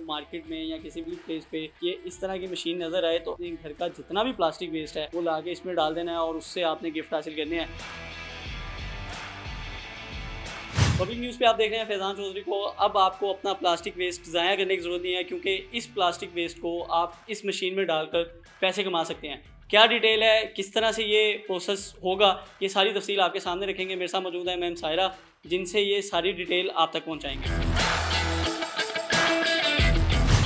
Market में या किसी भी प्लेस पे ये इस तरह की मशीन नज़र आए तो अपने घर का जितना भी प्लास्टिक वेस्ट है वो लाके इसमें डाल देना है और उससे आपने गिफ्ट हासिल करने हैं। पब्लिक न्यूज़ पे आप देख रहे हैं फैज़ान चौधरी को। अब आपको अपना प्लास्टिक वेस्ट ज़ाया करने की ज़रूरत नहीं है क्योंकि इस प्लास्टिक वेस्ट को आप इस मशीन में डालकर पैसे कमा सकते हैं। क्या डिटेल है, किस तरह से ये प्रोसेस होगा, ये सारी तफसील आपके सामने रखेंगे। मेरे साथ मौजूद है मैम सायरा, जिनसे ये सारी डिटेल आप तक पहुँचाएँगे।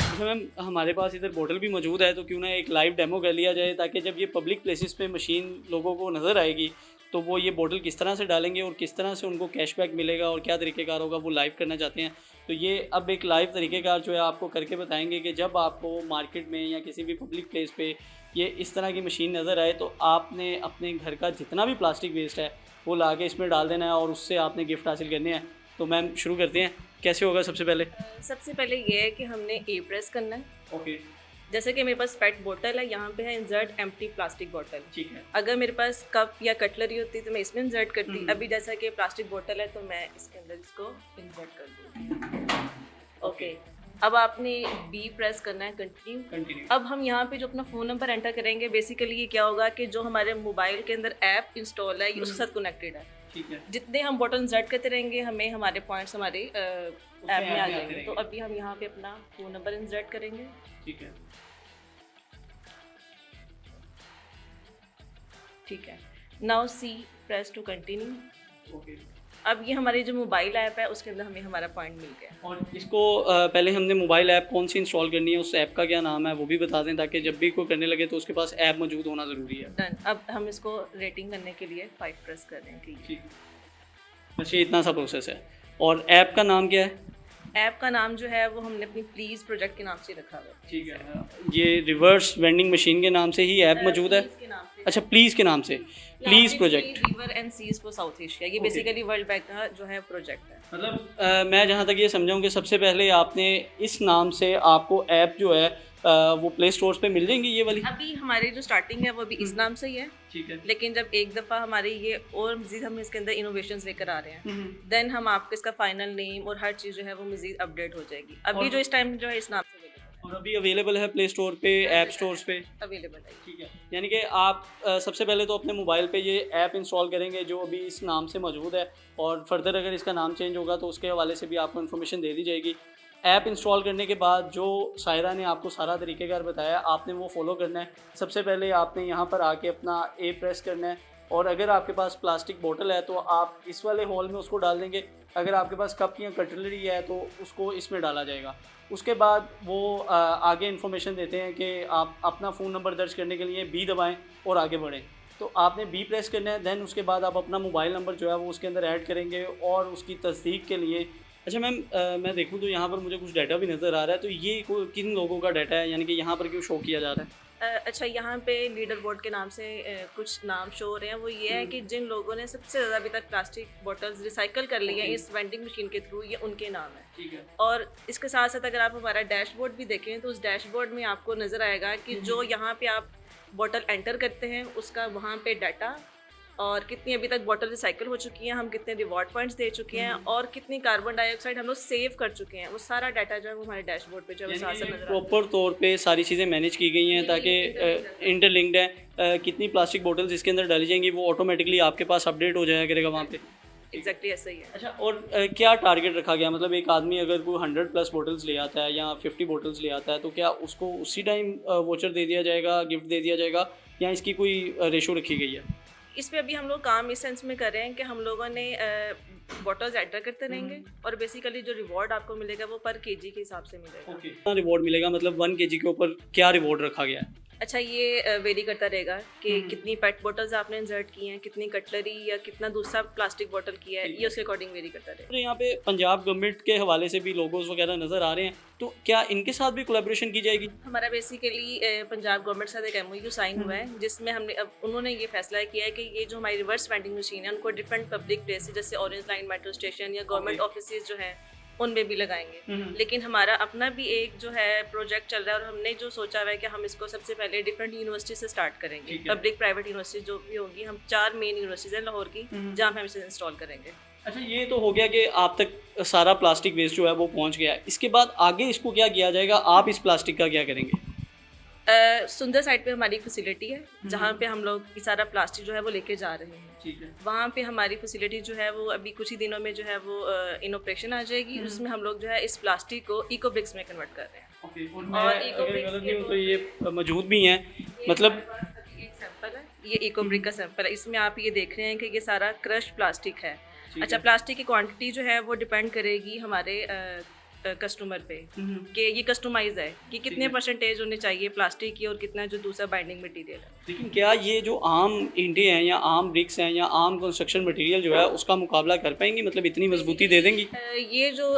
अच्छा मैम, हमारे पास इधर बोतल भी मौजूद है तो क्यों ना एक लाइव डेमो कर लिया जाए ताकि जब ये पब्लिक प्लेसेस पे मशीन लोगों को नज़र आएगी तो वो ये बोतल किस तरह से डालेंगे और किस तरह से उनको कैशबैक मिलेगा और क्या तरीक़ेकार होगा वो लाइव करना चाहते हैं। तो ये अब एक लाइव तरीक़ेकार जो है आपको करके बताएंगे कि जब आपको मार्केट में या किसी भी पब्लिक प्लेस पे ये इस तरह की मशीन नज़र आए तो आपने अपने घर का जितना भी प्लास्टिक वेस्ट है वो ला के इसमें डाल देना है और उससे आपने गिफ्ट हासिल करने हैं। तो मैम शुरू करते हैं, कैसे होगा? सबसे पहले ये है कि हमने ए प्रेस करना है। ओके, जैसे कि मेरे पास पेट बोतल है, यहाँ पे है इंसर्ट एम्प्टी प्लास्टिक बोतल। ठीक है। अगर मेरे पास कप या कटलरी होती तो मैं इसमें इंसर्ट करती। अभी जैसा कि प्लास्टिक बोतल है तो मैं इसके अंदर इसको इंसर्ट कर दूँ। ओके, अब आपने बी प्रेस करना है, कंटिन्यू। अब हम यहाँ पे जो अपना फ़ोन नंबर एंटर करेंगे, बेसिकली ये क्या होगा कि जो हमारे मोबाइल के अंदर ऐप इंस्टॉल है ये उसके साथ कनेक्टेड है। ठीक है। जितने हम बटन इंसर्ट करते रहेंगे हमें हमारे पॉइंट्स हमारे ऐप में आ जाएंगे। तो अभी हम यहाँ पे अपना फ़ोन नंबर इंसर्ट करेंगे। ठीक है। ठीक है, now see press to continue. Okay, अब ये हमारी जो मोबाइल ऐप है उसके अंदर हमें हमारा पॉइंट मिल गया। और इसको पहले हमने मोबाइल ऐप कौन सी इंस्टॉल करनी है, उस ऐप का क्या नाम है वो भी बता दें ताकि जब भी कोई करने लगे तो उसके पास ऐप मौजूद होना ज़रूरी है। डन। अब हम इसको रेटिंग करने के लिए 5 प्रेस कर रहे हैं। ठीक, अच्छा इतना सा प्रोसेस है। और ऐप का नाम क्या है? ऐप का नाम जो है वो हमने अपनी प्लीज़ प्रोजेक्ट के नाम से रखा हुआ है। ठीक है, ये रिवर्स वेंडिंग मशीन के नाम से ही ऐप मौजूद है? अच्छा, प्लीज़ के नाम से, please project. River and seas for South Asia, ये बेसिकली वर्ल्ड बैंक का जो है प्रोजेक्ट है। मतलब मैं जहाँ तक ये समझाऊँ कि सबसे पहले आपने इस नाम से आपको ऐप जो है वो प्ले स्टोर्स पे मिल जाएंगी ये वाली? अभी हमारी जो स्टार्टिंग है वो अभी इस नाम से ही है। ठीक है। लेकिन जब एक दफ़ा हमारी ये और मज़ीद हम इसके अंदर इनोवेशंस लेकर आ रहे हैं देन हम आपको इसका फाइनल नेम और हर चीज़ जो है वो मज़ीद अपडेट हो जाएगी। अभी जो इस टाइम जो है इस नाम से और अभी अवेलेबल है प्ले स्टोर पे, ऐप स्टोर्स पे अवेलेबल है। ठीक है, यानी कि आप सबसे पहले तो अपने मोबाइल पे ये ऐप इंस्टॉल करेंगे जो अभी इस नाम से मौजूद है और फर्दर अगर इसका नाम चेंज होगा तो उसके हवाले से भी आपको इन्फॉर्मेशन दे दी जाएगी। ऐप इंस्टॉल करने के बाद जो सायरा ने आपको सारा तरीक़ेकार बताया आपने वो फॉलो करना है। सबसे पहले आपने यहाँ पर आके अपना ए प्रेस करना है और अगर आपके पास प्लास्टिक बोतल है तो आप इस वाले होल में उसको डाल देंगे। अगर आपके पास कप या कटलरी है तो उसको इसमें डाला जाएगा। उसके बाद वो आगे इन्फॉर्मेशन देते हैं कि आप अपना फ़ोन नंबर दर्ज करने के लिए बी दबाएं और आगे बढ़ें। तो आपने बी प्रेस करना है, दैन उसके बाद आप अपना मोबाइल नंबर जो है वो उसके अंदर ऐड करेंगे और उसकी तस्दीक के लिए। अच्छा मैम, मैं देखूँ तो यहाँ पर मुझे कुछ डाटा भी नज़र आ रहा है, तो ये किन लोगों का डाटा है, यानी कि यहाँ पर क्यों शो किया जा रहा है? अच्छा, यहाँ पे लीडर बोर्ड के नाम से कुछ नाम शो हो रहे हैं। वो ये है कि जिन लोगों ने सबसे ज़्यादा अभी तक प्लास्टिक बॉटल्स रिसाइकल कर ली हैं इस वेंडिंग मशीन के थ्रू, ये उनके नाम है। ठीक है। और इसके साथ साथ अगर आप हमारा डैशबोर्ड भी देखें तो उस डैशबोर्ड में आपको नज़र आएगा कि जो यहाँ पे आप बॉटल एंटर करते हैं उसका वहाँ पे डाटा और कितनी अभी तक बॉटल रिसाइकिल हो चुकी हैं, हम कितने रिवॉर्ड पॉइंट्स दे चुके हैं और कितनी कार्बन डाइऑक्साइड हम लोग सेव कर चुके हैं, वो सारा डाटा जो है वो हमारे डैशबोर्ड पे जो है साथ साथ नजर प्रॉपर तौर पे सारी चीज़ें मैनेज की गई हैं ताकि इंटरलिंक्ड है। कितनी प्लास्टिक बोटल्स इसके अंदर डाली जाएंगी वो ऑटोमेटिकली आपके पास अपडेट हो जाया करेगा वहाँ पे। एग्जैक्टली ऐसा ही है। अच्छा, और क्या टारगेट रखा गया? मतलब एक आदमी अगर कोई 100+ बोटल्स ले आता है या 50 बोटल्स ले आता है तो क्या उसको उसी टाइम वोचर दे दिया जाएगा, गिफ्ट दे दिया जाएगा या इसकी कोई रेशो रखी गई है? इस पे अभी हम लोग काम इस सेंस में कर रहे हैं कि हम लोगों ने बॉटल्स एंटर करते रहेंगे और बेसिकली जो रिवॉर्ड आपको मिलेगा वो पर केजी के हिसाब से मिलेगा। कितना रिवॉर्ड मिलेगा, मतलब 1 kg के ऊपर क्या रिवॉर्ड रखा गया है? अच्छा, ये वेरी करता रहेगा कि कितनी पेट बॉटल्स आपने इंसर्ट की हैं, कितनी कटलरी या कितना दूसरा प्लास्टिक बॉटल किया है, ये उसके अकॉर्डिंग वेरी करता रहेगा। यहाँ पे पंजाब गवर्नमेंट के हवाले से भी लोगोस वगैरह नज़र आ रहे हैं, तो क्या इनके साथ भी कोलैबोरेशन की जाएगी? हमारा बेसिकली पंजाब गवर्नमेंट से एक MOU साइन हुआ है जिसमें हमने अब उन्होंने ये फैसला किया है कि ये जो हमारी रिवर्स वेंडिंग मशीन है उनको डिफरेंट पब्लिक प्लेसेस जैसे ऑरेंज लाइन मेट्रो स्टेशन या गवर्नमेंट ऑफिस जो हैं उनमें भी लगाएंगे। लेकिन हमारा अपना भी एक जो है प्रोजेक्ट चल रहा है और हमने जो सोचा हुआ है कि हम इसको सबसे पहले डिफरेंट यूनिवर्सिटी से स्टार्ट करेंगे। पब्लिक प्राइवेट यूनिवर्सिटी जो भी होंगी, हम 4 मेन यूनिवर्सिटीज़ हैं लाहौर की जहाँ पे हम इसे इंस्टॉल करेंगे। अच्छा, ये तो हो गया कि आप तक सारा प्लास्टिक वेस्ट जो है वो पहुंच गया है। इसके बाद आगे इसको क्या किया जाएगा? आप इस प्लास्टिक का क्या करेंगे? सुंदर साइड पे हमारी फैसिलिटी है जहाँ पे हम लोग ये सारा प्लास्टिक जो है वो लेके जा रहे हैं। ठीक है। वहाँ पे हमारी फैसिलिटी जो है वो अभी कुछ ही दिनों में जो है वो इन ऑपरेशन आ जाएगी, उसमें हम लोग जो है इस प्लास्टिक को इको ब्रिक्स में कन्वर्ट कर रहे हैं। ओके, और और मैं इको अगर ब्रिक्स गलत ये नहीं हूँ तो ये मौजूद भी हैं, मतलब एक सैंपल है, ये इको ब्रिक का सैंपल है। इसमें आप ये देख रहे हैं कि ये सारा क्रश प्लास्टिक है। अच्छा, प्लास्टिक की क्वांटिटी जो है वो डिपेंड करेगी हमारे कस्टमर पे कि ये कस्टमाइज है कि कितने परसेंटेज होने चाहिए प्लास्टिक की और कितना जो दूसरा बाइंडिंग मटेरियल है। लेकिन क्या ये जो आम ईंटें हैं या आम ब्रिक्स हैं या आम कंस्ट्रक्शन मटेरियल जो है उसका मुकाबला कर पाएंगी, मतलब इतनी मजबूती दे देंगी? ये जो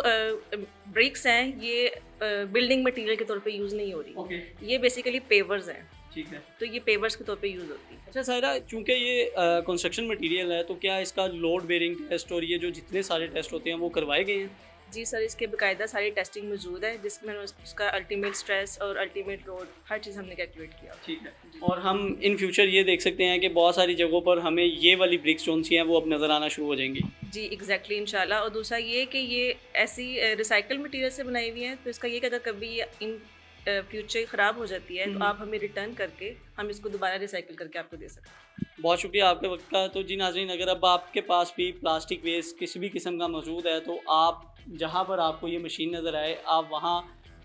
ब्रिक्स हैं ये बिल्डिंग मटेरियल के तौर पे यूज़ नहीं हो रही। ओके, ये बेसिकली पेवर्स हैं, ठीक है। तो ये पेवर्स के तौर पे यूज़ होती है। अच्छा सायरा, चूंकि ये कंस्ट्रक्शन मटेरियल है तो क्या इसका लोड बेयरिंग टेस्ट और ये जो जितने सारे टेस्ट होते हैं वो करवाए गए हैं? जी सर, इसके बाकायदा सारी टेस्टिंग मौजूद है जिसमें उसका अल्टीमेट स्ट्रेस और अल्टीमेट लोड हर चीज़ हमने कैलकुलेट किया। ठीक है। और हम इन फ्यूचर ये देख सकते हैं कि बहुत सारी जगहों पर हमें ये वाली ब्रिक्स जो सी हैं वो अब नज़र आना शुरू हो जाएंगी। जी एग्जैक्टली, इंशाल्लाह। और दूसरा ये कि ये ऐसी रिसाइकल मटेरियल से बनाई हुई है, तो इसका ये कि अगर कभी इन फ्यूचर ख़राब हो जाती है तो आप हमें रिटर्न करके हम इसको दोबारा रिसाइकिल करके आपको दे सकते हैं। बहुत शुक्रिया आपके वक्त का। तो जी नाज़रीन, अगर अब आपके पास भी प्लास्टिक वेस्ट किसी भी किस्म का मौजूद है तो आप जहाँ पर आपको ये मशीन नज़र आए आप वहाँ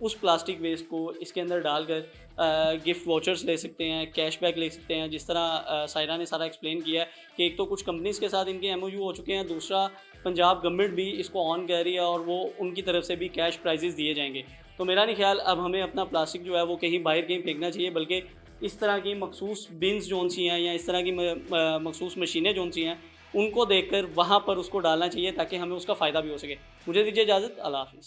उस प्लास्टिक वेस्ट को इसके अंदर डालकर गिफ्ट वाउचर्स ले सकते हैं, कैशबैक ले सकते हैं। जिस तरह सायरा ने सारा एक्सप्लेन किया है कि एक तो कुछ कंपनीज़ के साथ इनके MOU हो चुके हैं, दूसरा पंजाब गवर्नमेंट भी इसको ऑन कर रही है और वो उनकी तरफ से भी कैश प्राइजेज़ दिए जाएंगे। तो मेरा नहीं ख्याल अब हमें अपना प्लास्टिक जो है वो कहीं बाहर कहीं फेंकना चाहिए, बल्कि इस तरह की मखसूस बिन्स जोन सी हैं या इस तरह की मखसूस मशीनें जोन सी हैं उनको देखकर वहाँ पर उसको डालना चाहिए ताकि हमें उसका फ़ायदा भी हो सके। मुझे दीजिए इजाज़त। अल्लाह हाफ़िज़।